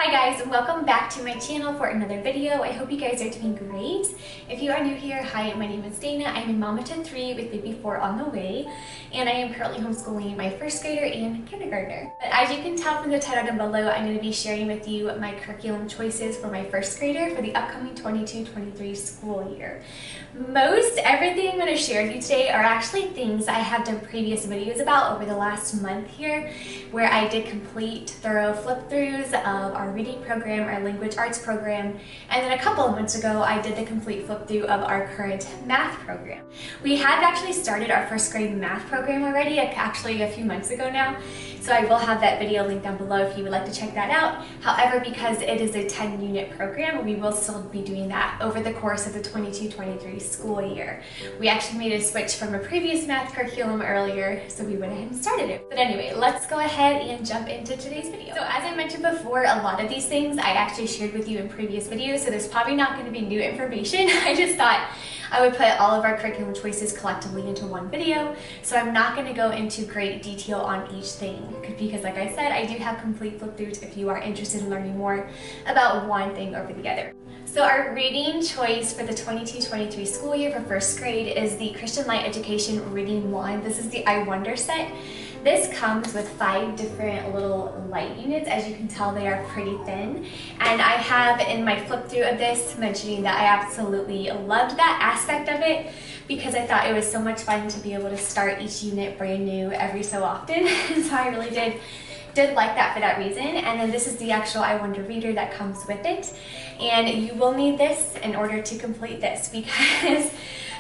Hi guys, and welcome back to my channel for another video. I hope you guys are doing great. If you are new here, hi, my name is Dana. I'm a mama to 3 with baby 4 on the way, and I am currently homeschooling my first grader and kindergartner. But as you can tell from the title down below, I'm going to be sharing with you my curriculum choices for my first grader for the upcoming 22-23 school year. Most everything I'm going to share with you today are actually things I have done previous videos about over the last month here, where I did complete thorough flip-throughs of our reading program, our language arts program, and then a couple of months ago I did the complete flip-through of our current math program. We had actually started our first grade math program already, actually a few months ago now, so I will have that video linked down below if you would like to check that out. However, because it is a 10-unit program, we will still be doing that over the course of the 22-23 school year. We actually made a switch from a previous math curriculum earlier, so we went ahead and started it. But anyway, let's go ahead and jump into today's video. So as I mentioned before, a lot of these things I actually shared with you in previous videos, so there's probably not going to be new information. I just thought I would put all of our curriculum choices collectively into one video, so I'm not going to go into great detail on each thing, because like I said, I do have complete flip-throughs if you are interested in learning more about one thing over the other. So our reading choice for the 22-23 school year for first grade is the Christian Light Education Reading 1. This is the I Wonder set. This comes with 5 different little light units. As you can tell, they are pretty thin. And I have in my flip through of this mentioning that I absolutely loved that aspect of it, because I thought it was so much fun to be able to start each unit brand new every so often. So I really did like that for that reason. And then this is the actual I Wonder reader that comes with it. And you will need this in order to complete this, because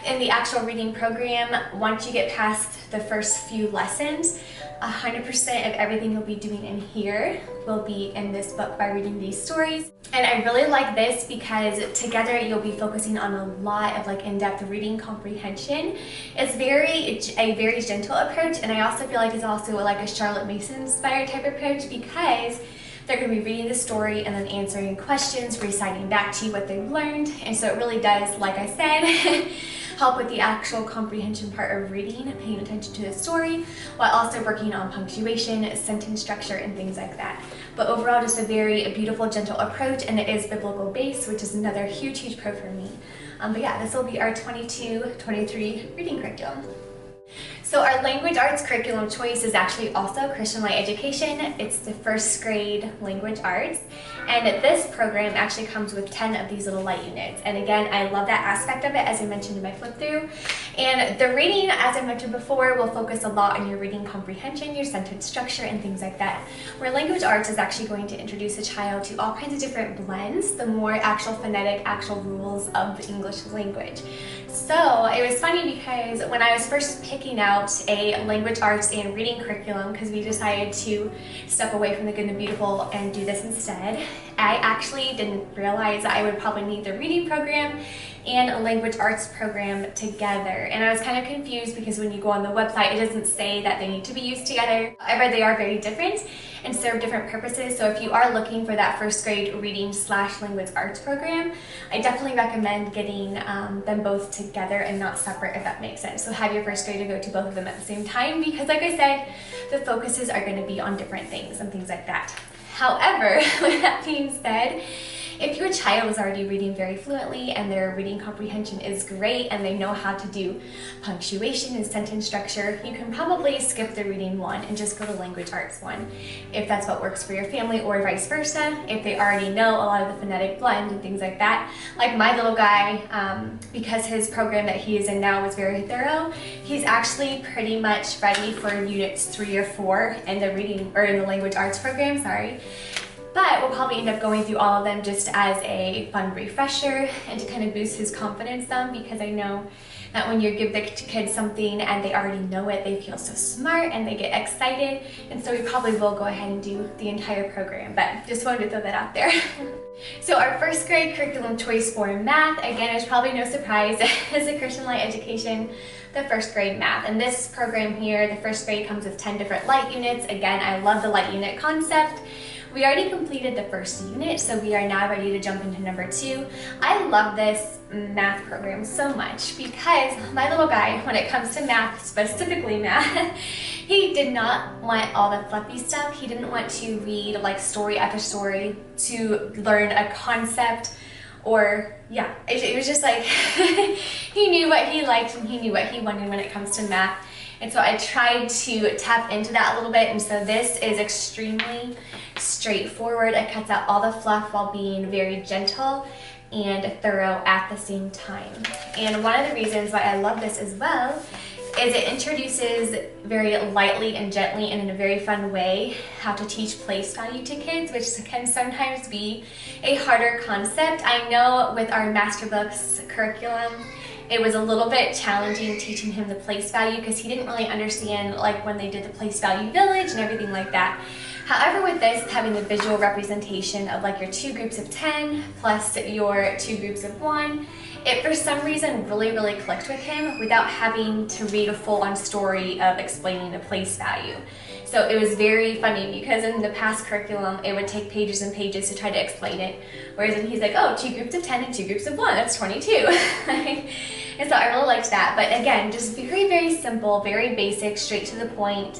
in the actual reading program, once you get past the first few lessons, 100% of everything you'll be doing in here will be in this book by reading these stories. And I really like this because together you'll be focusing on a lot of like in-depth reading comprehension. It's a very gentle approach, and I also feel like it's also like a Charlotte Mason inspired type approach, because they're going to be reading the story and then answering questions, reciting back to you what they've learned. And so it really does, like I said, help with the actual comprehension part of reading, paying attention to the story, while also working on punctuation, sentence structure, and things like that. But overall, just a very beautiful, gentle approach, and it is biblical based, which is another huge pro for me. But yeah, this will be our 22-23 reading curriculum. So our language arts curriculum choice is actually also Christian Light Education. It's the first grade language arts, and this program actually comes with 10 of these little light units. And again, I love that aspect of it, as I mentioned in my flip through. And the reading, as I mentioned before, will focus a lot on your reading comprehension, your sentence structure, and things like that. Where language arts is actually going to introduce a child to all kinds of different blends, the more actual phonetic, actual rules of the English language. So it was funny because when I was first picking out a language arts and reading curriculum, because we decided to step away from the Good and the Beautiful and do this instead, I actually didn't realize that I would probably need the reading program and a language arts program together. And I was kind of confused because when you go on the website, it doesn't say that they need to be used together. However, they are very different and serve different purposes. So if you are looking for that first grade reading / language arts program, I definitely recommend getting them both together and not separate, if that makes sense. So have your first grader go to both of them at the same time, because like I said, the focuses are going to be on different things and things like that. However, with that being said, if your child is already reading very fluently and their reading comprehension is great and they know how to do punctuation and sentence structure, you can probably skip the reading one and just go to language arts one, if that's what works for your family, or vice versa, if they already know a lot of the phonetic blend and things like that. Like my little guy, because his program that he is in now is very thorough, he's actually pretty much ready for units 3 or 4 in the reading, or in the language arts program, sorry. But we'll probably end up going through all of them just as a fun refresher and to kind of boost his confidence some, because I know that when you give the kids something and they already know it, they feel so smart and they get excited. And so we probably will go ahead and do the entire program, but just wanted to throw that out there. So our first grade curriculum choice for math, again, is probably no surprise, is the Christian Light Education, the first grade math. And this program here, the first grade, comes with 10 different light units. Again, I love the light unit concept, We already completed the first unit, so we are now ready to jump into number 2. I love this math program so much because my little guy, when it comes to math, specifically math, he did not want all the fluffy stuff. He didn't want to read like story after story to learn a concept, or yeah, it was just like he knew what he liked and he knew what he wanted when it comes to math. And so I tried to tap into that a little bit, and so this is extremely straightforward. It cuts out all the fluff while being very gentle and thorough at the same time. And one of the reasons why I love this as well is it introduces very lightly and gently and in a very fun way how to teach place value to kids, which can sometimes be a harder concept. I know with our Master Books curriculum, it was a little bit challenging teaching him the place value because he didn't really understand like when they did the place value village and everything like that. However, with this, having the visual representation of like your 2 groups of 10 plus your 2 groups of 1, it for some reason really clicked with him without having to read a full-on story of explaining the place value. So it was very funny because in the past curriculum, it would take pages and pages to try to explain it. Whereas then he's like, oh, 2 groups of 10 and 2 groups of 1, that's 22. And so I really liked that. But again, just very simple, very basic, straight to the point.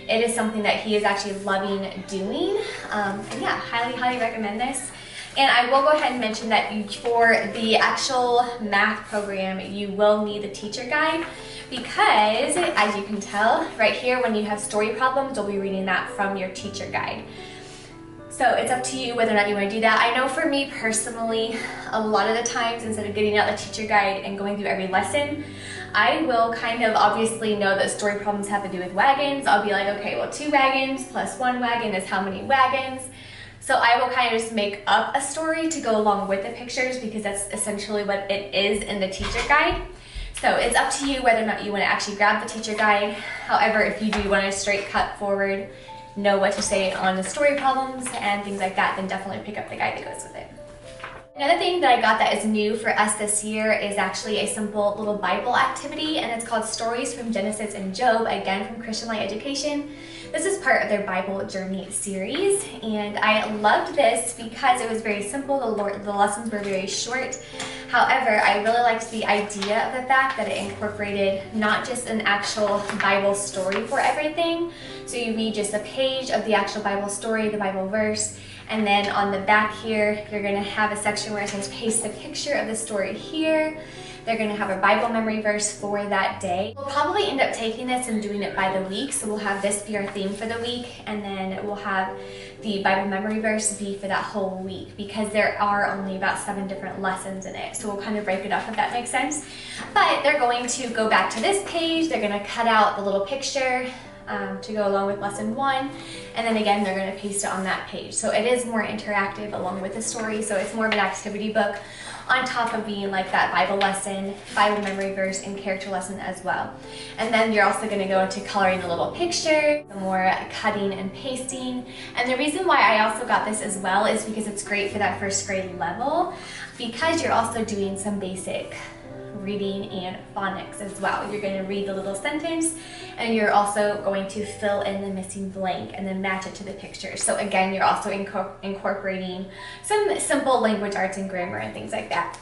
It is something that he is actually loving doing. And yeah, highly recommend this. And I will go ahead and mention that for the actual math program, you will need the teacher guide because, as you can tell, right here, when you have story problems, you'll be reading that from your teacher guide. So it's up to you whether or not you want to do that. I know for me personally, a lot of the times, instead of getting out the teacher guide and going through every lesson, I will kind of obviously know that story problems have to do with wagons. I'll be like, okay, well 2 wagons plus 1 wagon is how many wagons? So I will kind of just make up a story to go along with the pictures because that's essentially what it is in the teacher guide. So it's up to you whether or not you want to actually grab the teacher guide. However, if you do want to straight cut forward, know what to say on the story problems and things like that, then definitely pick up the guide that goes with it. Another thing that I got that is new for us this year is actually a simple little Bible activity, and it's called Stories from Genesis and Job, again from Christian Light Education. This is part of their Bible Journey series, and I loved this because it was very simple. The lessons were very short. However, I really liked the idea of the fact that it incorporated not just an actual Bible story for everything. So you read just a page of the actual Bible story, the Bible verse, and then on the back here, you're going to have a section where it says paste the picture of the story here. They're going to have a Bible memory verse for that day. We'll probably end up taking this and doing it by the week. So we'll have this be our theme for the week, and then we'll have the Bible memory verse be for that whole week because there are only about 7 different lessons in it. So we'll kind of break it up if that makes sense. But they're going to go back to this page. They're going to cut out the little picture to go along with lesson 1, and then again they're going to paste it on that page. So it is more interactive along with the story, so it's more of an activity book on top of being like that Bible lesson, Bible memory verse, and character lesson as well. And then you're also going to go into coloring the little picture, some more cutting and pasting. And the reason why I also got this as well is because it's great for that first grade level, because you're also doing some basic reading and phonics as well. You're going to read the little sentence, and you're also going to fill in the missing blank and then match it to the picture. So again, you're also incorporating some simple language arts and grammar and things like that.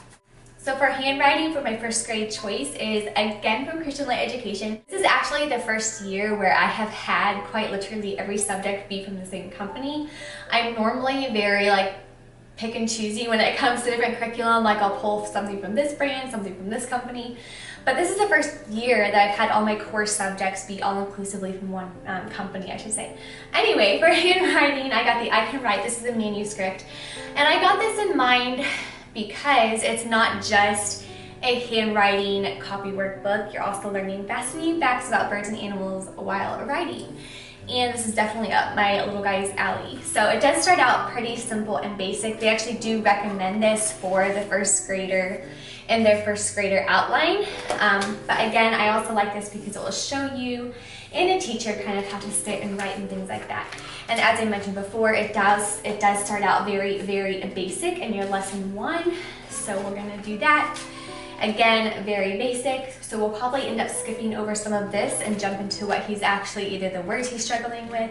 So for handwriting, for my first grade choice is again from Christian Light Education. This is actually the first year where I have had quite literally every subject be from the same company. I'm normally very pick and choosy when it comes to different curriculum. Like I'll pull something from this brand, something from this company. But this is the first year that I've had all my core subjects be all inclusively from one company, I should say. Anyway, for handwriting, I got the I Can Write. This is a manuscript. And I got this in mind because it's not just a handwriting copy workbook. You're also learning fascinating facts about birds and animals while writing. And this is definitely up my little guy's alley. So it does start out pretty simple and basic. They actually do recommend this for the first grader in their first grader outline. But again, I also like this because it will show you and a teacher kind of how to sit and write and things like that. And as I mentioned before, it does start out very basic in your lesson 1. So we're gonna do that. Again, very basic, so we'll probably end up skipping over some of this and jump into what he's actually, either the words he's struggling with,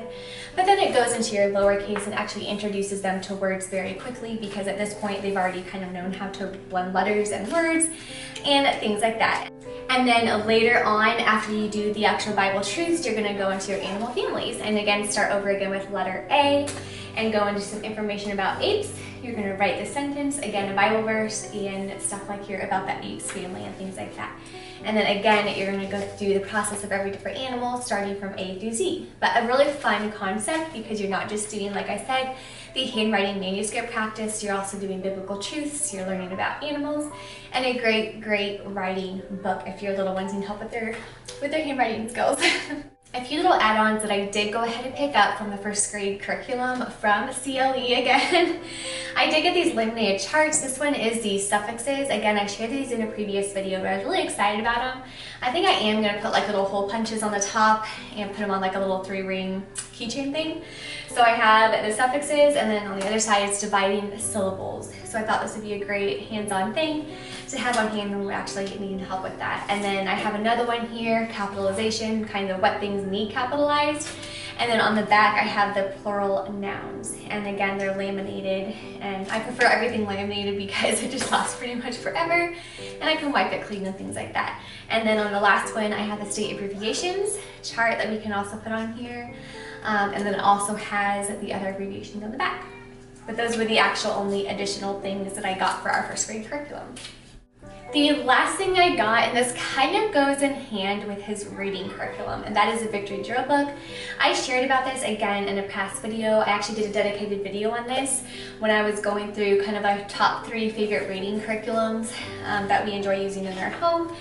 but then it goes into your lowercase and actually introduces them to words very quickly, because at this point they've already kind of known how to blend letters and words and things like that. And then later on, after you do the actual Bible truths, you're going to go into your animal families, and again start over again with letter A and go into some information about apes. You're going to write the sentence, again a Bible verse and stuff like here about the apes family and things like that. And then again, you're going to go through the process of every different animal, starting from A through Z. But a really fun concept, because you're not just doing, like I said, the handwriting manuscript practice, you're also doing biblical truths, you're learning about animals, and a great writing book if your little ones need help with their handwriting skills. A few little add-ons that I did go ahead and pick up from the first grade curriculum from CLE again. I did get these laminated charts. This one is the suffixes. Again, I shared these in a previous video, but I was really excited about them. I think I am going to put like little hole punches on the top and put them on like a little 3-ring keychain thing. So I have the suffixes, and then on the other side it's dividing syllables. So I thought this would be a great hands-on thing to have on hand when we're actually needing help with that. And then I have another one here, capitalization, kind of what things need capitalized. And then on the back I have the plural nouns, and again they're laminated, and I prefer everything laminated because it just lasts pretty much forever and I can wipe it clean and things like that. And then on the last one I have the state abbreviations chart that we can also put on here, and then it also has the other abbreviations on the back. But those were the actual only additional things that I got for our first grade curriculum. The last thing I got, and this kind of goes in hand with his reading curriculum, and that is a victory drill book. I shared about this again in a past video. I actually did a dedicated video on this when I was going through kind of our top 3 favorite reading curriculums that we enjoy using in our home,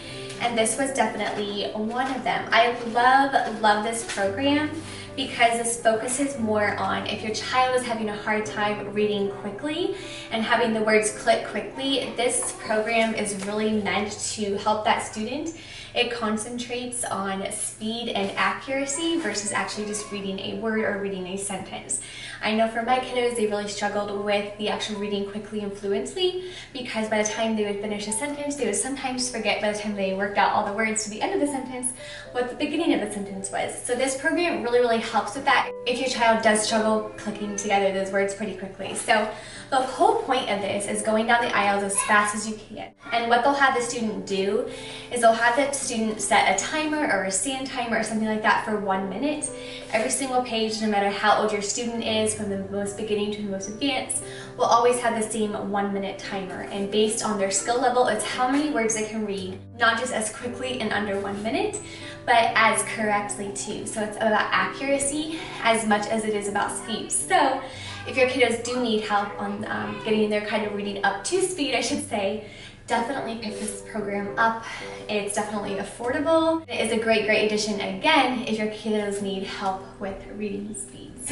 and this was definitely one of them. I love this program, because this focuses more on if your child is having a hard time reading quickly and having the words click quickly. This program is really meant to help that student. It concentrates on speed and accuracy versus actually just reading a word or reading a sentence. I know for my kiddos, they really struggled with the actual reading quickly and fluently, because by the time they would finish a sentence, they would sometimes forget, by the time they worked out all the words to the end of the sentence, what the beginning of the sentence was. So this program really helps with that if your child does struggle clicking together those words pretty quickly. So the whole point of this is going down the aisles as fast as you can. And what they'll have the student do is they'll have the student set a timer or a stand timer or something like that for 1 minute. Every single page, no matter how old your student is, from the most beginning to the most advanced, will always have the same 1 minute timer. And based on their skill level, it's how many words they can read, not just as quickly in under 1 minute, but as correctly too. So it's about accuracy as much as it is about speed. So if your kiddos do need help on getting their kind of reading up to speed, I should say, definitely pick this program up. It's definitely affordable. It is a great addition, again, if your kiddos need help with reading speeds.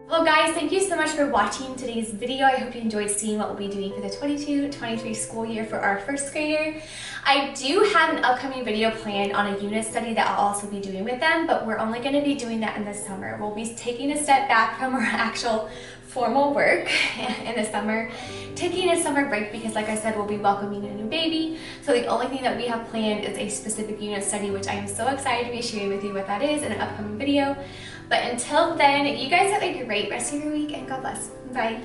Well guys, thank you so much for watching today's video. I hope you enjoyed seeing what we'll be doing for the 22-23 school year for our first grader. I do have an upcoming video planned on a unit study that I'll also be doing with them, but we're only going to be doing that in the summer. We'll be taking a step back from our actual formal work in the summer, taking a summer break, because like I said, we'll be welcoming a new baby. So the only thing that we have planned is a specific unit study, which I am so excited to be sharing with you what that is in an upcoming video. But until then, you guys have a great rest of your week, and God bless. Bye.